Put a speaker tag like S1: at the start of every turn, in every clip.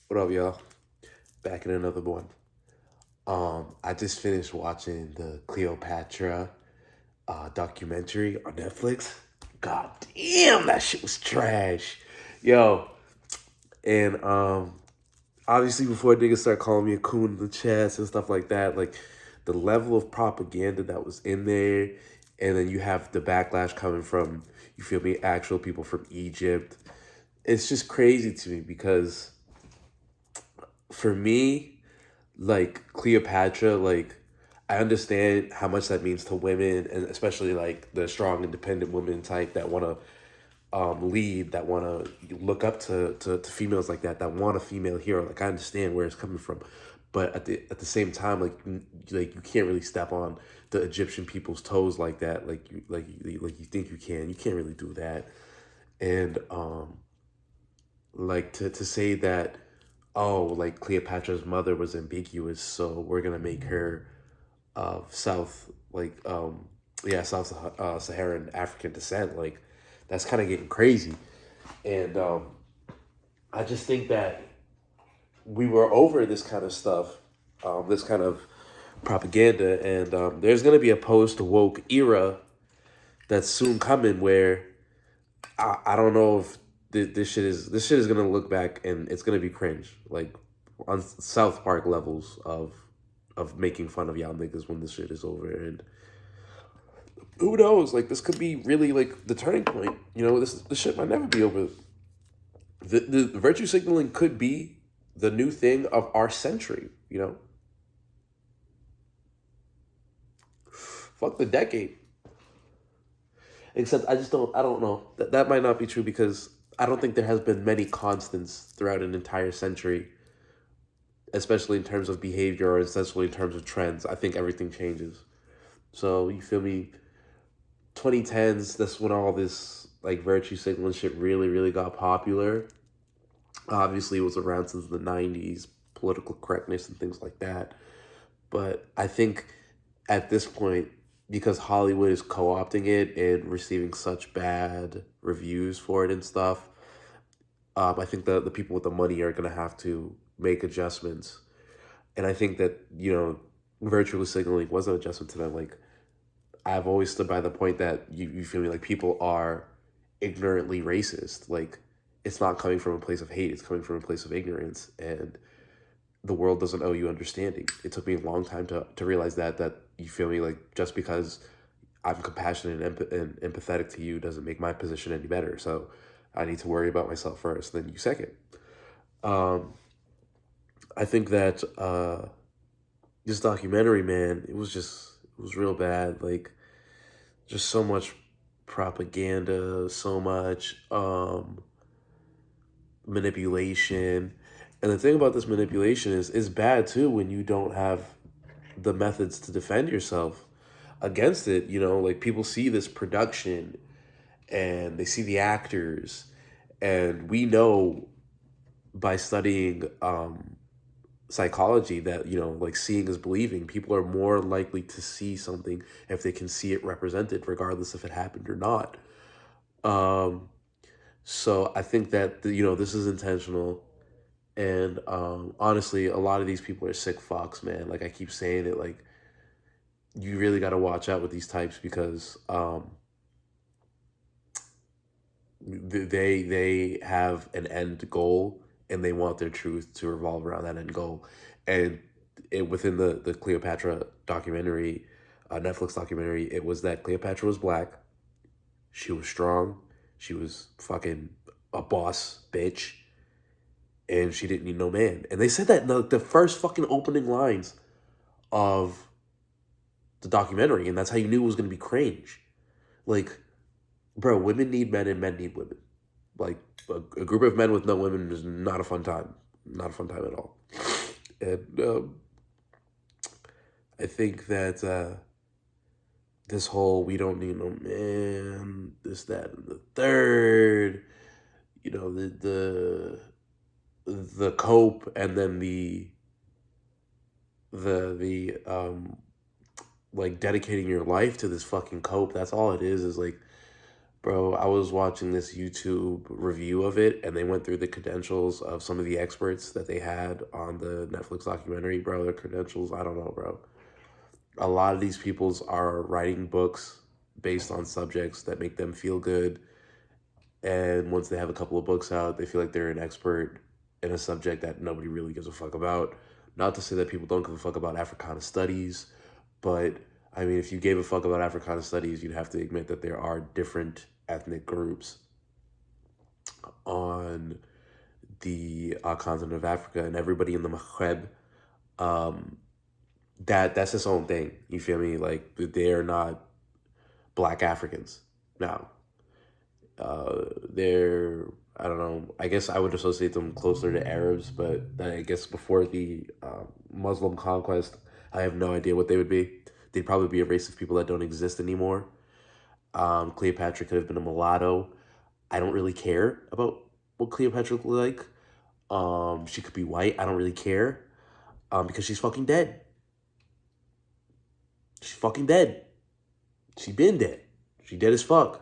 S1: What up, y'all? Back in another one. I just finished watching the Cleopatra documentary on Netflix. God damn, that shit was trash. Yo, and obviously before niggas start calling me a coon in the chest and stuff like that, like the level of propaganda that was in there, and then you have the backlash coming from, you feel me, actual people from Egypt. It's just crazy to me because for me, like Cleopatra, like I understand how much that means to women, and especially like the strong, independent women type that want to lead, that want to look up to females like that want a female hero. Like I understand where it's coming from, but at the same time, like you can't really step on the Egyptian people's toes like that. Like you think you can. You can't really do that. And like to say that, oh, like Cleopatra's mother was ambiguous, so we're gonna make her of South, South Saharan African descent. Like that's kind of getting crazy. And I just think that we were over this kind of stuff, this kind of propaganda, and there's gonna be a post woke era that's soon coming where I don't know if this shit is gonna look back and it's gonna be cringe, like on South Park levels of making fun of y'all niggas when this shit is over. And who knows, like this could be really like the turning point. This shit might never be over. The virtue signaling could be the new thing of our century. Fuck the decade. Except I don't know. That might not be true because I don't think there has been many constants throughout an entire century, especially in terms of behavior or essentially in terms of trends. I think everything changes. So you feel me? 2010s, that's when all this like virtue signaling shit really got popular. Obviously it was around since the 90s, political correctness and things like that. But I think at this point, because Hollywood is co-opting it and receiving such bad reviews for it and stuff, I think the people with the money are gonna have to make adjustments. And I think that, virtual signaling was an adjustment to them. Like I've always stood by the point that you feel me, like people are ignorantly racist. Like it's not coming from a place of hate, it's coming from a place of ignorance. And the world doesn't owe you understanding. It took me a long time to realize that you feel me, like just because I'm compassionate and empathetic to you doesn't make my position any better. So I need to worry about myself first, then you second. Um, I think that this documentary, man, it was real bad. Like just so much propaganda, so much manipulation. And the thing about this manipulation is it's bad too when you don't have the methods to defend yourself against it. Like people see this production and they see the actors, and we know by studying psychology that like seeing is believing. People are more likely to see something if they can see it represented regardless if it happened or not. um so I think that this is intentional. And honestly, a lot of these people are sick fucks, man. Like I keep saying it, like you really got to watch out with these types because they have an end goal and they want their truth to revolve around that end goal. And within the Cleopatra documentary, Netflix documentary, it was that Cleopatra was black, she was strong, she was fucking a boss bitch, and she didn't need no man. And they said that in the first fucking opening lines of the documentary, and that's how you knew it was gonna be cringe. Like, bro, women need men and men need women. Like a group of men with no women is not a fun time. Not a fun time at all. And I think that this whole we don't need no man, this, that, and the third, the cope, and then the like dedicating your life to this fucking cope. That's all it is like Bro, I was watching this YouTube review of it, and they went through the credentials of some of the experts that they had on the Netflix documentary. Bro, their credentials, I don't know, bro. A lot of these peoples are writing books based on subjects that make them feel good. And once they have a couple of books out, they feel like they're an expert in a subject that nobody really gives a fuck about. Not to say that people don't give a fuck about Africana studies, but I mean, if you gave a fuck about Africana studies, you'd have to admit that there are different ethnic groups on the continent of Africa, and everybody in the Maghreb, um, that's its own thing. You feel me? Like they're not black Africans. Now, they're, I don't know. I guess I would associate them closer to Arabs, but I guess before the Muslim conquest, I have no idea what they would be. They'd probably be a race of people that don't exist anymore. Cleopatra could have been a mulatto. I don't really care about what Cleopatra looked like. She could be white. I don't really care. Because she's fucking dead. She's fucking dead. She been dead. She dead as fuck.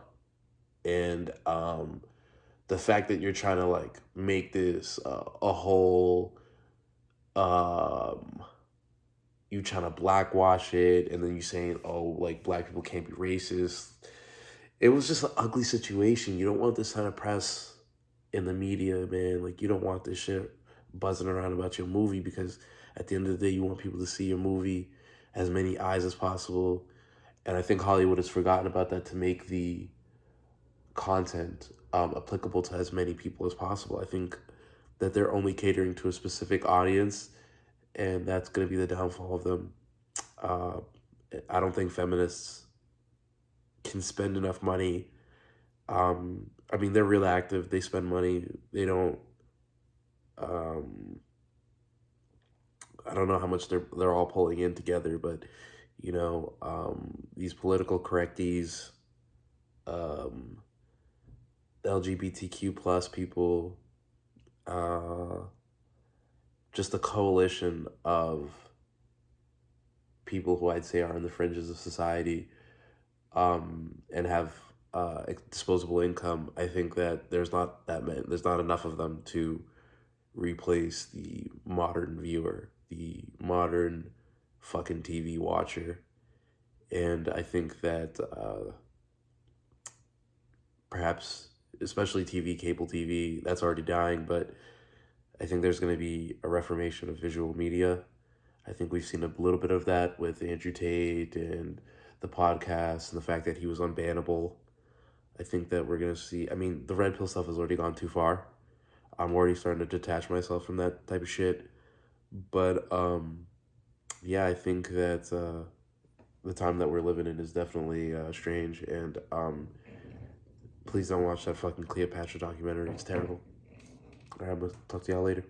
S1: And the fact that you're trying to like make this a whole, you trying to blackwash it, and then you saying, oh, like black people can't be racist. It was just an ugly situation. You don't want this kind of press in the media, man. Like, you don't want this shit buzzing around about your movie, because at the end of the day, you want people to see your movie as many eyes as possible. And I think Hollywood has forgotten about that to make the content applicable to as many people as possible. I think that they're only catering to a specific audience, and that's going to be the downfall of them. Uh, I don't think feminists can spend enough money. I mean, they're real active. They spend money. They don't. Um, I don't know how much they're all pulling in together, but you know, these political correcties, um, LGBTQ plus people, uh, just a coalition of people who I'd say are on the fringes of society, and have disposable income. I think that there's not that many, there's not enough of them to replace the modern viewer, the modern fucking TV watcher. And I think that perhaps, especially TV, cable TV, that's already dying, but I think there's going to be a reformation of visual media. I think we've seen a little bit of that with Andrew Tate and the podcast and the fact that he was unbannable. I think that we're going to see, I mean, the red pill stuff has already gone too far. I'm already starting to detach myself from that type of shit. But yeah, I think that the time that we're living in is definitely strange. And please don't watch that fucking Cleopatra documentary. It's terrible. All right, I'm going to talk to y'all later.